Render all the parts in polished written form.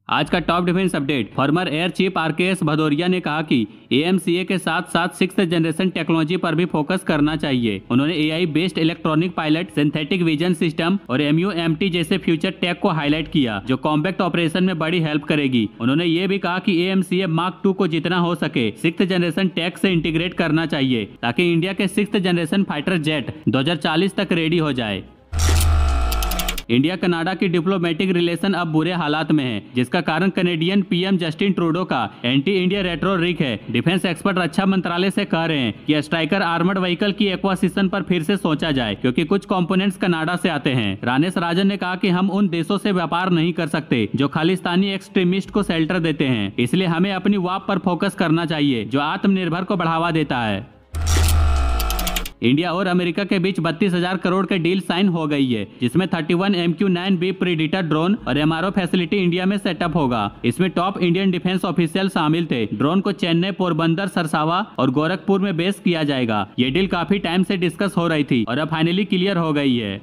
आज का top defence update. Farmer air chief RKS Bhadauria ने कहा कि एएमसीए के साथ साथ 6th जनरेशन टेक्नोलॉजी पर भी फोकस करना चाहिए। उन्होंने AI based electronic pilot, synthetic vision system और MUMT जैसे फ्यूचर टेक को हाईलाइट किया, जो कॉम्बैक्ट ऑपरेशन में बड़ी हेल्प करेगी। उन्होंने ये भी कहा कि एएमसीए मार्क 2 को जितना हो सके 6th जनरेशन टेक से इंटीग्रेट करना चाहिए, ताकि इंडिया के 6th जनरेशन फाइटर जेट 2040 तक रेडी हो जाए। इंडिया कनाडा की डिप्लोमेटिक रिलेशन अब बुरे हालात में है, जिसका कारण कनेडियन पीएम जस्टिन ट्रूडो का एंटी इंडिया रेटोरिक है। डिफेंस एक्सपर्ट रक्षा मंत्रालय से कह रहे हैं कि स्ट्राइकर आर्मर्ड व्हीकल की एक्वाजिशन पर फिर से सोचा जाए, क्योंकि कुछ कंपोनेंट्स कनाडा से आते हैं। रानेश राजन ने कहा कि हम उन देशों से व्यापार नहीं कर सकते जो खालिस्तानी एक्सट्रीमिस्ट को शेल्टर देते हैं, इसलिए हमें अपनी वाप पर फोकस करना चाहिए, जो आत्मनिर्भर को बढ़ावा देता है। इंडिया और अमेरिका के बीच 32,000 करोड़ के डील साइन हो गई है, जिसमें 31 MQ-9B प्रीडेटर ड्रोन और MRO फैसिलिटी इंडिया में सेटअप होगा। इसमें टॉप इंडियन डिफेंस ऑफिशियल शामिल थे। ड्रोन को चेन्नई, पोरबंदर, सरसावा और गोरखपुर में बेस किया जाएगा। ये डील काफी टाइम से डिस्कस हो रही थी और अब फाइनली क्लियर हो गई है।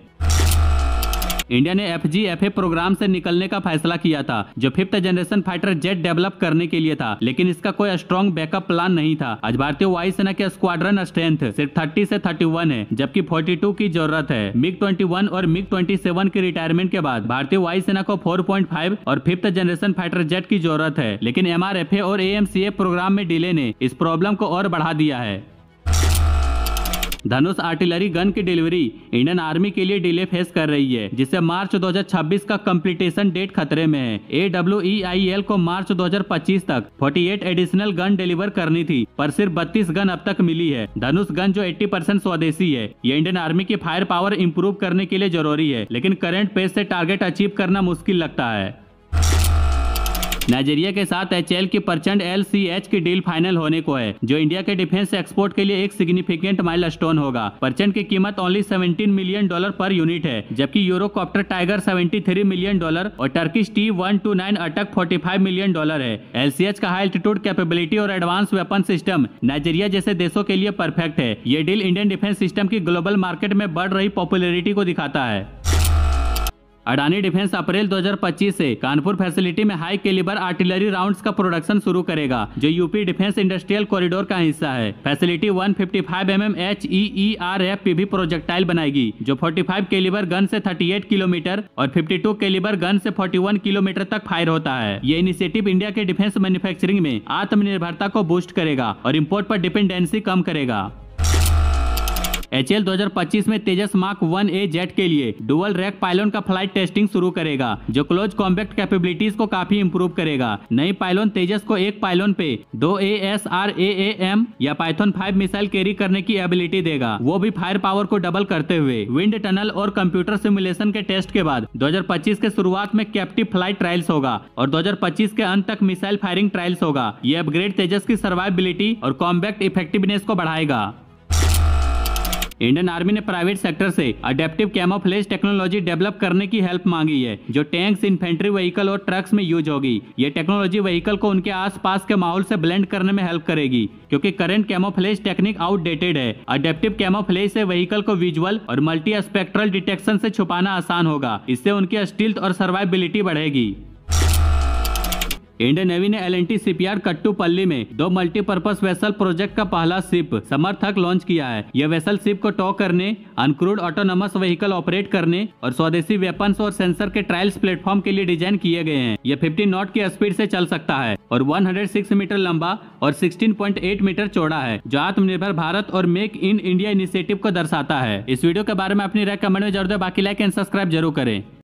इंडिया ने FGFA प्रोग्राम से निकलने का फैसला किया था, जो 5th generation fighter jet develop करने के लिए था, लेकिन इसका कोई स्ट्रॉन्ग बैकअप प्लान नहीं था। आज भारतीय वायुसेना के स्क्वाड्रन स्ट्रेंथ सिर्फ 30 से 31 है, जबकि 42 की जरूरत है। MiG-21 और MiG-27 की रिटायरमेंट के बाद भारतीय वायुसेना को 4.5 और 5th जनरेशन फाइटर जेट की जरूरत है, लेकिन MRFA और AMCA प्रोग्राम में डिले ने इस प्रॉब्लम को और बढ़ा दिया है। धनुष आर्टिलरी गन की डिलीवरी इंडियन आर्मी के लिए डिले फेस कर रही है, जिससे मार्च 2026 का कंप्लीटेशन डेट खतरे में है। AWEIL को मार्च 2025 तक 48 एडिशनल गन डिलीवर करनी थी, पर सिर्फ 32 गन अब तक मिली है। धनुष गन जो 80% स्वदेशी है, ये इंडियन आर्मी की फायर पावर इंप्रूव करने के लिए जरूरी है, लेकिन करंट पेस से टारगेट अचीव करना मुश्किल लगता है। नाइजीरिया के साथ HAL की प्रचंड LCH की डील फाइनल होने को है, जो इंडिया के डिफेंस एक्सपोर्ट के लिए एक सिग्निफिकेंट माइलस्टोन होगा। प्रचंड की कीमत ओनली $17 मिलियन पर यूनिट है, जबकि यूरोकॉप्टर टाइगर $73 मिलियन और टर्किश T-129 अटक $45 मिलियन है। LCH का हाई एल्टीट्यूड कैपेबिलिटी और एडवांस वेपन सिस्टम नाइजीरिया जैसे देशों के लिए परफेक्ट है। ये डील इंडियन डिफेंस सिस्टम की ग्लोबल मार्केट में बढ़ रही पॉपुलैरिटी को दिखाता है। अडानी डिफेंस अप्रैल 2025 से कानपुर फैसिलिटी में हाई कैलिबर आर्टिलरी राउंड्स का प्रोडक्शन शुरू करेगा, जो यूपी डिफेंस इंडस्ट्रियल कॉरिडोर का हिस्सा है। फैसिलिटी 155 mm HEERFPV प्रोजेक्टाइल बनाएगी, जो 45 कैलिबर गन से 38 किलोमीटर और 52 कैलिबर गन से 41 किलोमीटर तक फायर होता है। ये इनिशिएटिव इंडिया के डिफेंस मैन्युफैक्चरिंग में आत्मनिर्भरता को बूस्ट करेगा और इम्पोर्ट पर डिपेंडेंसी कम करेगा। HAL 2025 में तेजस मार्क 1A जेट के लिए डुअल रैक पायलोन का फ्लाइट टेस्टिंग शुरू करेगा, जो क्लोज कॉम्बैक्ट कैपेबिलिटीज को काफी इंप्रूव करेगा। नई पायलोन तेजस को एक पायलोन पे 2 ASRAAM या पाइथन 5 मिसाइल कैरी करने की एबिलिटी देगा, वो भी फायर पावर को डबल करते हुए। विंड टनल और कंप्यूटर सिमुलेशन के टेस्ट के बाद 2025 के शुरुआत में कैप्टिव फ्लाइट ट्रायल्स होगा और 2025 के अंत तक मिसाइल फायरिंग ट्रायल्स होगा। ये अपग्रेड तेजस की सर्वाइवेबिलिटी और कॉम्बैक्ट इफेक्टिवनेस को बढ़ाएगा। इंडियन आर्मी ने प्राइवेट सेक्टर से अडेप्टिव कैमोफ्लेज टेक्नोलॉजी डेवलप करने की हेल्प मांगी है, जो टैंक्स, इन्फेंट्री व्हीकल और ट्रक्स में यूज होगी। ये टेक्नोलॉजी व्हीकल को उनके आसपास के माहौल से ब्लेंड करने में हेल्प करेगी, क्योंकि करंट कैमोफ्लेज टेक्निक आउटडेटेड है। अडेप्टिव कैमोफ्लेज से व्हीकल को विजुअल और मल्टी स्पेक्ट्रल डिटेक्शन से छुपाना आसान होगा। इससे उनकी स्टील्थ और सर्वाइवेबिलिटी बढ़ेगी। इंडियन नेवी ने L&T शिपयार्ड कट्टुपल्ली में 2 मल्टीपर्पज वेसल प्रोजेक्ट का पहला शिप समर्थक लॉन्च किया है। यह वेसल शिप को टॉ करने, अनक्रूड ऑटोनोमस व्हीकल ऑपरेट करने और स्वदेशी वेपन्स और सेंसर के ट्रायल्स प्लेटफॉर्म के लिए डिजाइन किए गए हैं। यह 50 नॉट की स्पीड से चल सकता है और 106 मीटर लंबा और 16.8 मीटर चौड़ा है, जो आत्मनिर्भर भारत और मेक इन इंडिया इनिशिएटिव को दर्शाता है। इस वीडियो के बारे में अपनी राय कमेंट में जरूर दें। बाकी लाइक एंड सब्सक्राइब जरूर करें।